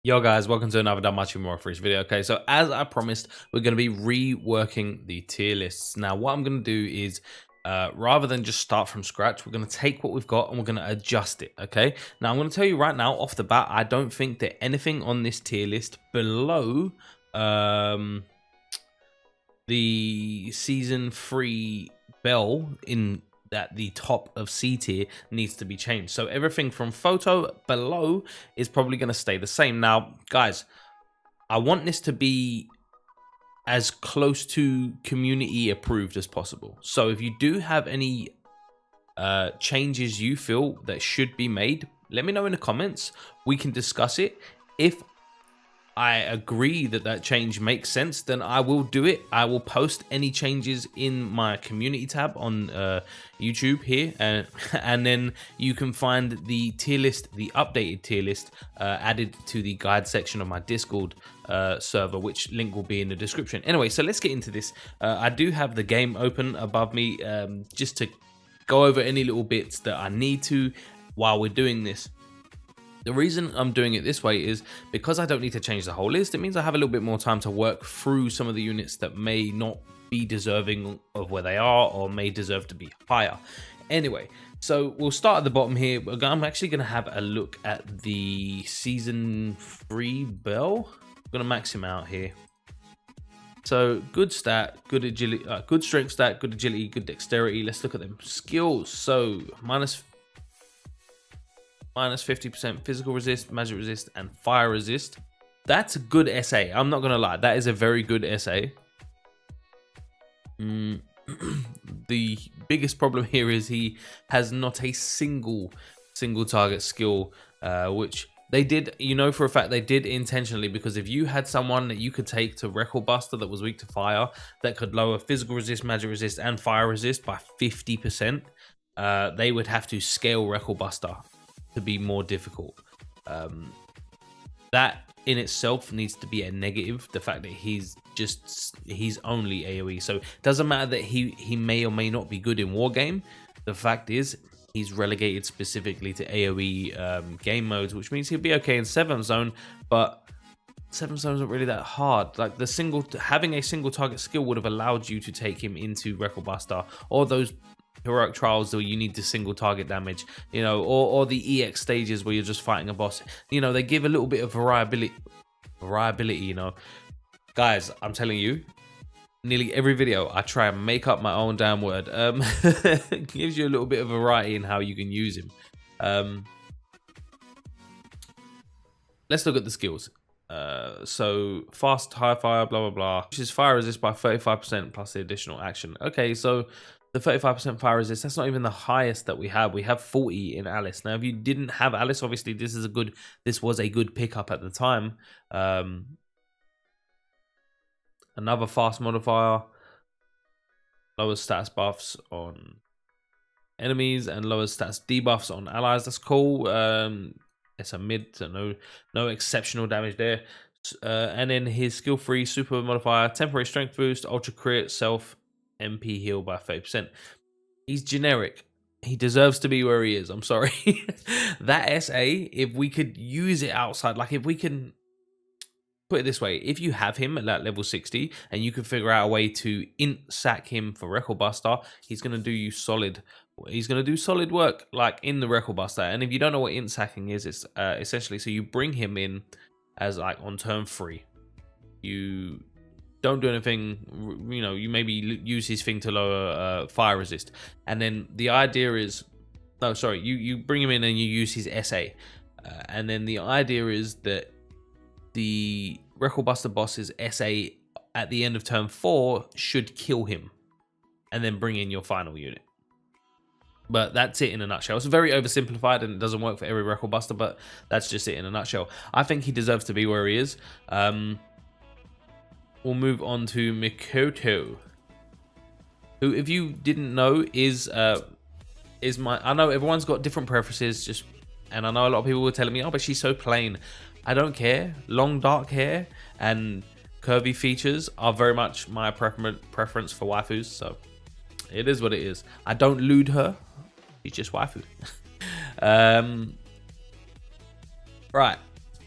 Yo guys, welcome to another Danmachi Memoria Freese video. Okay, so as I promised, we're going to be reworking the tier lists. Now, what I'm going to do is, rather than just start from scratch, we're going to take what we've got and we're going to adjust it, okay? Now, I'm going to tell you right now, off the bat, I don't think that anything on this tier list below the Season 3 bell in at the top of C tier needs to be changed. So everything from photo below is probably going to stay the same. Now, guys, I want this to be as close to community approved as possible. So if you do have any changes you feel that should be made, let me know in the comments. We can discuss it. If I agree that that change makes sense, then I will do it. I will post any changes in my community tab on YouTube here, and then you can find the tier list, the updated tier list, added to the guide section of my Discord server, which link will be in the description. Anyway, so let's get into this. I do have the game open above me, just to go over any little bits that I need to while we're doing this. The reason I'm doing it this way is because I don't need to change the whole list. It means I have a little bit more time to work through some of the units that may not be deserving of where they are or may deserve to be higher. Anyway, so we'll start at the bottom here. I'm actually going to have a look at the Season 3 bell. I'm going to max him out here. So good stat, good agility, good strength stat, good agility, good dexterity. Let's look at them skills. So minus 50% physical resist, magic resist, and fire resist. That's a good SA. I'm not gonna lie, that is a very good SA. The biggest problem here is he has not a single target skill, which they did, you know, for a fact they did intentionally, because if you had someone that you could take to Record Buster that was weak to fire, that could lower physical resist, magic resist, and fire resist by 50%, they would have to scale Record Buster to be more difficult. That in itself needs to be a negative, the fact that he's only AoE. So it doesn't matter that he may or may not be good in war game. The fact is he's relegated specifically to AoE game modes, which means he'll be okay in 7th zone, but 7th zone isn't really that hard. Like having a single target skill would have allowed you to take him into Record Buster or those heroic trials where you need the single target damage, you know, or the EX stages where you're just fighting a boss. You know, they give a little bit of variability, you know. Guys, I'm telling you, nearly every video I try and make up my own damn word. It gives you a little bit of variety in how you can use him. Let's look at the skills. So fast, high fire, blah blah blah, which is fire resist by 35% plus the additional action. Okay, so the 35% fire resist, that's not even the highest that we have. We have 40 in Alice. Now, if you didn't have Alice, obviously this was a good pickup at the time. Another fast modifier, lowers status buffs on enemies and lowers status debuffs on allies. That's cool. It's a mid, so no exceptional damage there. And then his skill 3 super modifier, temporary strength boost, ultra crit, self MP heal by 30%. He's generic. He deserves to be where he is. I'm sorry. That SA, if we could use it outside, like if we can put it this way, if you have him at that level 60 and you can figure out a way to int sack him for Record Buster, he's going to do you solid. He's going to do solid work like in the Record Buster. And if you don't know what int sacking is, it's essentially, so you bring him in as like on turn 3. You don't do anything, you know, you maybe use his thing to lower fire resist. And then the idea is, no, sorry, you bring him in and you use his SA. And then the idea is that the Record Buster boss's SA at the end of turn 4 should kill him. And then bring in your final unit. But that's it in a nutshell. It's very oversimplified and it doesn't work for every Record Buster, but that's just it in a nutshell. I think he deserves to be where he is. We'll move on to Mikoto, who, if you didn't know, is my. I know everyone's got different preferences, and I know a lot of people were telling me, oh, but she's so plain. I don't care. Long dark hair and curvy features are very much my preference for waifus. So it is what it is. I don't lewd her. She's just waifu. Right.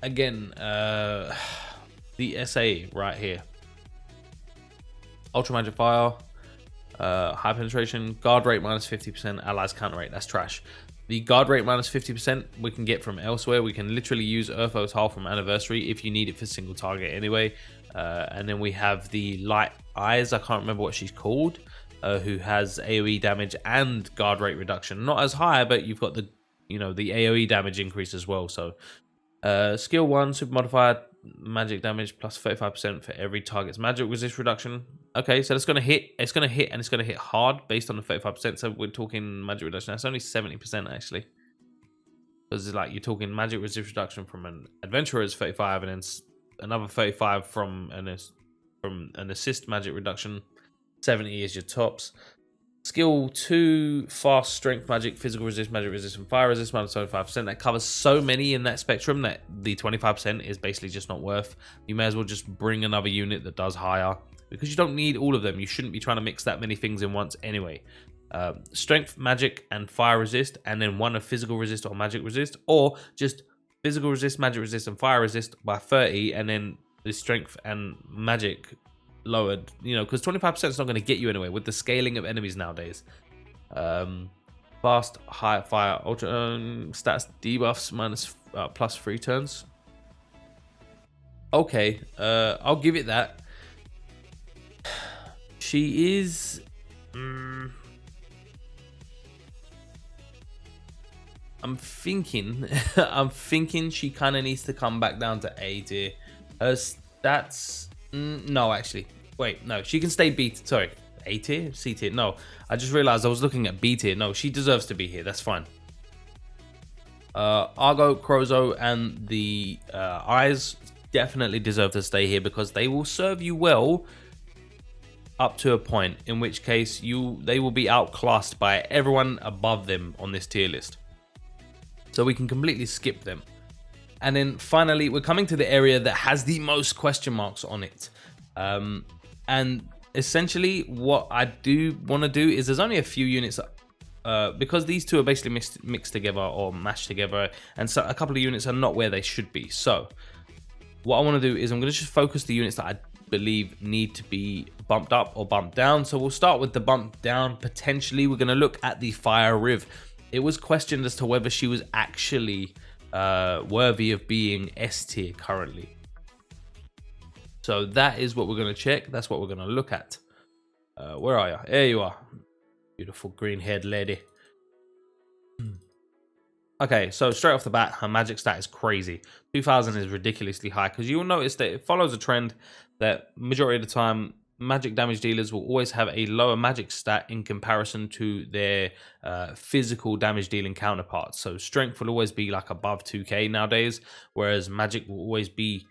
again, the SA right here. Ultra Magic Fire, high penetration, guard rate minus 50%, allies counter rate. That's trash. The guard rate minus 50% we can get from elsewhere. We can literally use Earth's Hull from Anniversary if you need it for single target anyway. And then we have the Light Eyes. I can't remember what she's called. Who has AoE damage and guard rate reduction. Not as high, but you've got the, you know, the AoE damage increase as well. So skill 1, super modifier, magic damage plus 35% for every target's magic resist reduction. Okay, so that's going to hit. It's going to hit, and it's going to hit hard based on the 35%. So we're talking magic reduction. That's only 70% actually. Because like you're talking magic resist reduction from an adventurer is 35, and then another 35 from an assist magic reduction. 70 is your tops. Skill 2, fast strength magic, physical resist, magic resist, and fire resist minus 25%. That covers so many in that spectrum that the 25% is basically just not worth. You may as well just bring another unit that does higher, because you don't need all of them. You shouldn't be trying to mix that many things in once anyway. Strength, magic, and fire resist, and then one of physical resist or magic resist, or just physical resist, magic resist, and fire resist by 30, and then the strength and magic lowered, you know, because 25% is not going to get you anywhere with the scaling of enemies nowadays. Fast, high fire, ultra stats debuffs minus plus 3 turns. Okay, I'll give it that. She is I'm thinking she kind of needs to come back down to A tier. Her stats no, actually. Wait, no, she can stay B. Sorry, A tier? C tier? No, I just realized I was looking at B tier. No, she deserves to be here. That's fine. Argo, Crozo, and the Eyes definitely deserve to stay here because they will serve you well up to a point, in which case they will be outclassed by everyone above them on this tier list. So we can completely skip them. And then finally, we're coming to the area that has the most question marks on it. And essentially what I do want to do is there's only a few units because these two are basically mixed together or mashed together, and so a couple of units are not where they should be. So what I want to do is I'm going to just focus the units that I believe need to be bumped up or bumped down. So we'll start with the bump down. Potentially we're going to look at the Fire Riv. It was questioned as to whether she was actually worthy of being S tier currently. So that is what we're going to check. That's what we're going to look at. Where are you? There you are. Beautiful green-haired lady. Okay, so straight off the bat, her magic stat is crazy. 2000 is ridiculously high because you'll notice that it follows a trend that majority of the time, magic damage dealers will always have a lower magic stat in comparison to their physical damage dealing counterparts. So strength will always be like above 2k nowadays, whereas magic will always be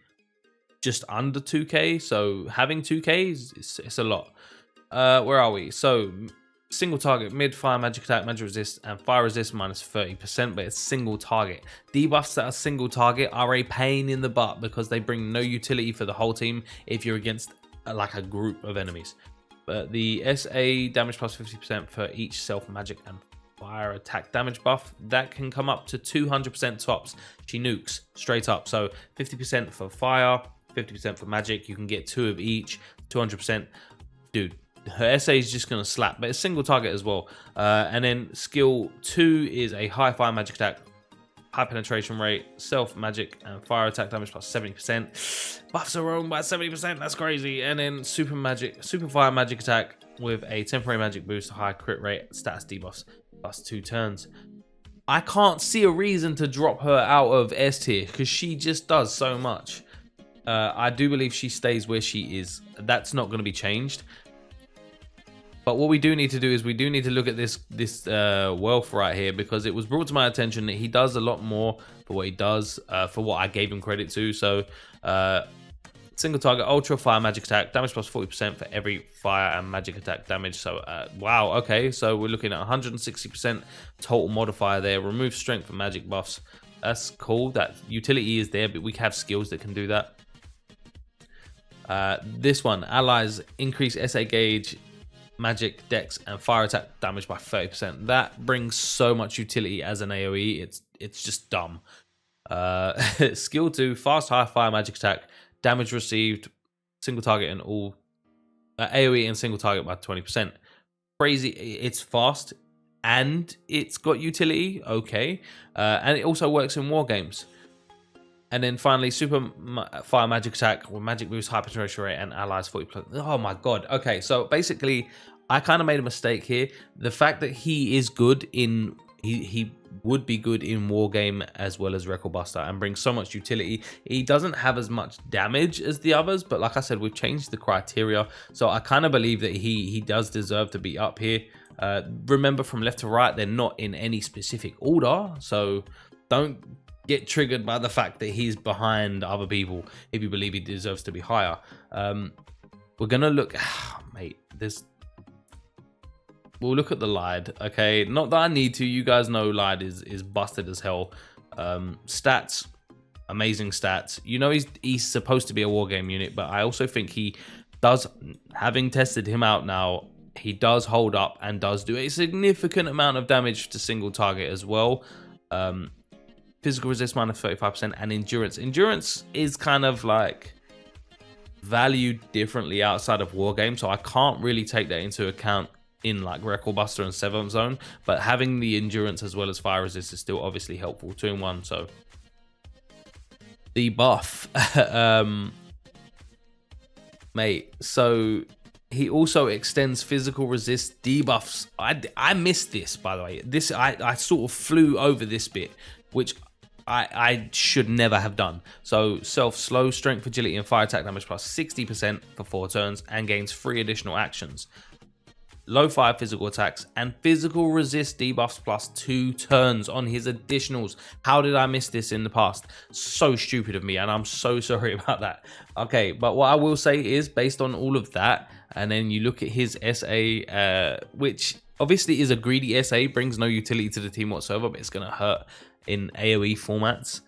just under 2k. So having 2k it's a lot. Where are we? So single target, mid, fire, magic attack, magic resist, and fire resist minus 30%, but it's single target. Debuffs that are single target are a pain in the butt because they bring no utility for the whole team if you're against like a group of enemies. But the SA damage plus 50% for each self magic and fire attack damage buff, that can come up to 200% tops. She nukes straight up. So 50% for fire, 50% for magic. You can get 2 of each, 200%. Dude, her SA is just going to slap, but it's single target as well. And then skill 2 is a high fire magic attack, high penetration rate, self magic, and fire attack damage plus 70%. Buffs her own by 70%. That's crazy. And then super fire magic attack with a temporary magic boost, high crit rate, stats debuffs plus 2 turns. I can't see a reason to drop her out of S tier because she just does so much. I do believe she stays where she is. That's not going to be changed. But what we do need to do is we do need to look at this wealth right here, because it was brought to my attention that he does a lot more for what he does, for what I gave him credit to. So single target, ultra fire magic attack, damage plus 40% for every fire and magic attack damage. So wow, okay, so we're looking at 160% total modifier there. Remove strength and magic buffs. That's cool. That utility is there, but we have skills that can do that. This one, allies increase SA gauge, magic, dex, and fire attack damage by 30%. That brings so much utility as an AoE. It's just dumb. Skill 2, fast high fire magic attack, damage received, single target and all AoE and single target by 20%. Crazy. It's fast and it's got utility. Okay. And it also works in war games. And then finally, super fire magic attack with magic boost, high penetration rate, and allies 40%. Oh my god. Okay, so basically, I kind of made a mistake here. The fact that he is good in he would be good in war game as well as record buster and brings so much utility. He doesn't have as much damage as the others, but like I said, we've changed the criteria, so I kind of believe that he does deserve to be up here. Remember, from left to right, they're not in any specific order, so don't get triggered by the fact that he's behind other people if you believe he deserves to be higher. We're gonna look, mate, we'll look at the Lide. Okay, not that I need to, you guys know Lide is busted as hell. Stats, amazing stats. You know, he's supposed to be a war game unit, but I also think he does, having tested him out now, he does hold up and does do a significant amount of damage to single target as well. Physical resist minus 35% and endurance. Endurance is kind of like valued differently outside of war game, so I can't really take that into account in like record buster and 7th zone, but having the endurance as well as fire resist is still obviously helpful, 2 in 1. So the buff, mate, so he also extends physical resist debuffs. I missed this, by the way. This I sort of flew over this bit, which I should never have done. So self slow, strength, agility, and fire attack damage plus 60% for 4 turns and gains 3 additional actions. Low fire physical attacks and physical resist debuffs plus 2 turns on his additionals. How did I miss this in the past? So stupid of me, and I'm so sorry about that. Okay, but what I will say is, based on all of that, and then you look at his SA, which obviously is a greedy SA, brings no utility to the team whatsoever, but it's going to hurt in AoE formats.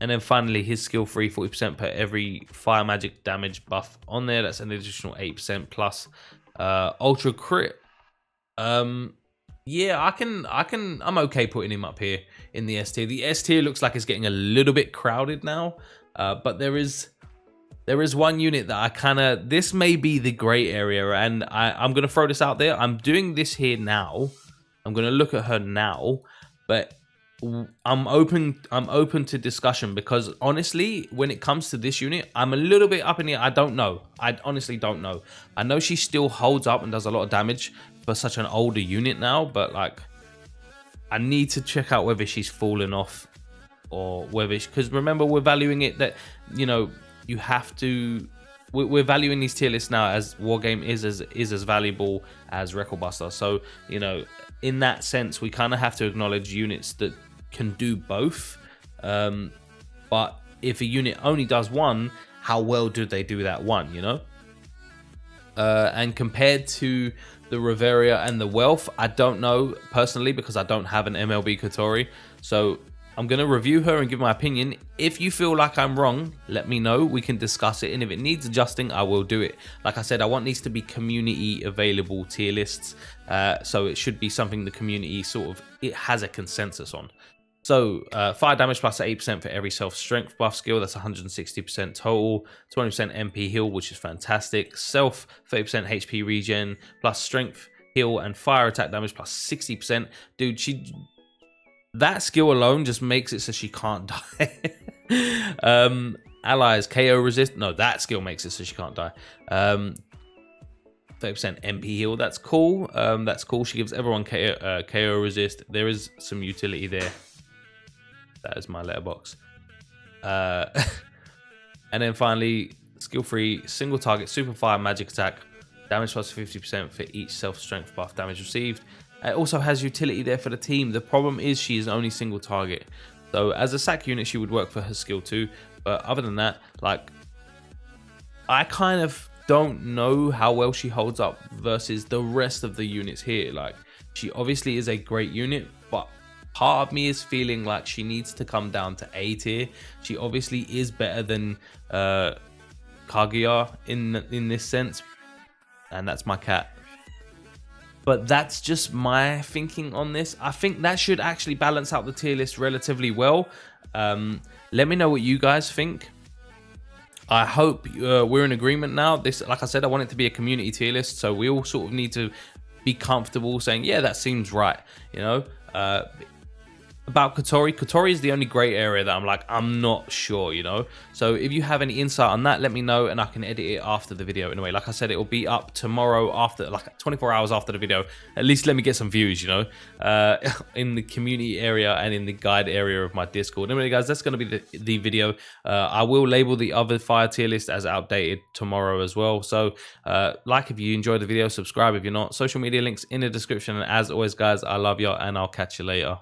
And then finally, his skill 3, 40% per every fire magic damage buff on there. That's an additional 8% plus ultra crit. Yeah, I'm okay putting him up here in the S tier. The S tier looks like it's getting a little bit crowded now, but there is one unit that this may be the gray area, and I'm gonna throw this out there. I'm doing this here now. I'm gonna look at her now, but I'm open to discussion, because honestly, when it comes to this unit, I'm a little bit up in the air. I don't know. I honestly don't know. I know she still holds up and does a lot of damage for such an older unit now, but like, I need to check out whether she's fallen off or whether, because remember, we're valuing it that, you know, you have to, we're valuing these tier lists now as Wargame is as valuable as Record Buster. So, you know, in that sense, we kind of have to acknowledge units that can do both. But if a unit only does one, how well do they do that one, you know? And compared to the Reveria and the Wealth, I don't know personally, because I don't have an MLB Kotori. So I'm going to review her and give my opinion. If you feel like I'm wrong, let me know. We can discuss it. And if it needs adjusting, I will do it. Like I said, I want these to be community available tier lists. So it should be something the community it has a consensus on. So fire damage plus 8% for every self-strength buff skill. That's 160% total. 20% MP heal, which is fantastic. Self 30% HP regen plus strength heal and fire attack damage plus 60%. Dude, that skill alone just makes it so she can't die. Allies KO resist. No, that skill makes it so she can't die. 30% MP heal. That's cool. That's cool. She gives everyone KO resist. There is some utility there. That is my letterbox. And then finally, skill 3, single target, super fire magic attack, damage plus 50% for each self-strength buff damage received. It also has utility there for the team. The problem is she is only single target. So as a sack unit, she would work for her skill 2. But other than that, like, I kind of don't know how well she holds up versus the rest of the units here. Like, she obviously is a great unit, but part of me is feeling like she needs to come down to A tier. She obviously is better than Kaguya in this sense, and that's my cat. but that's just my thinking on this. I think that should actually balance out the tier list relatively well. Let me know what you guys think. I hope we're in agreement now. This, like I said, I want it to be a community tier list, so we all sort of need to be comfortable saying, yeah, that seems right, you know. About Kotori is the only gray area that I'm like, I'm not sure, you know. So if you have any insight on that, let me know, and I can edit it after the video. Anyway, like I said, it will be up tomorrow after, like 24 hours after the video. At least let me get some views, you know, in the community area and in the guide area of my Discord. Anyway, guys, that's going to be the video. I will label the other fire tier list as outdated tomorrow as well. So like if you enjoyed the video, subscribe if you're not. Social media links in the description. And as always, guys, I love you, and I'll catch you later.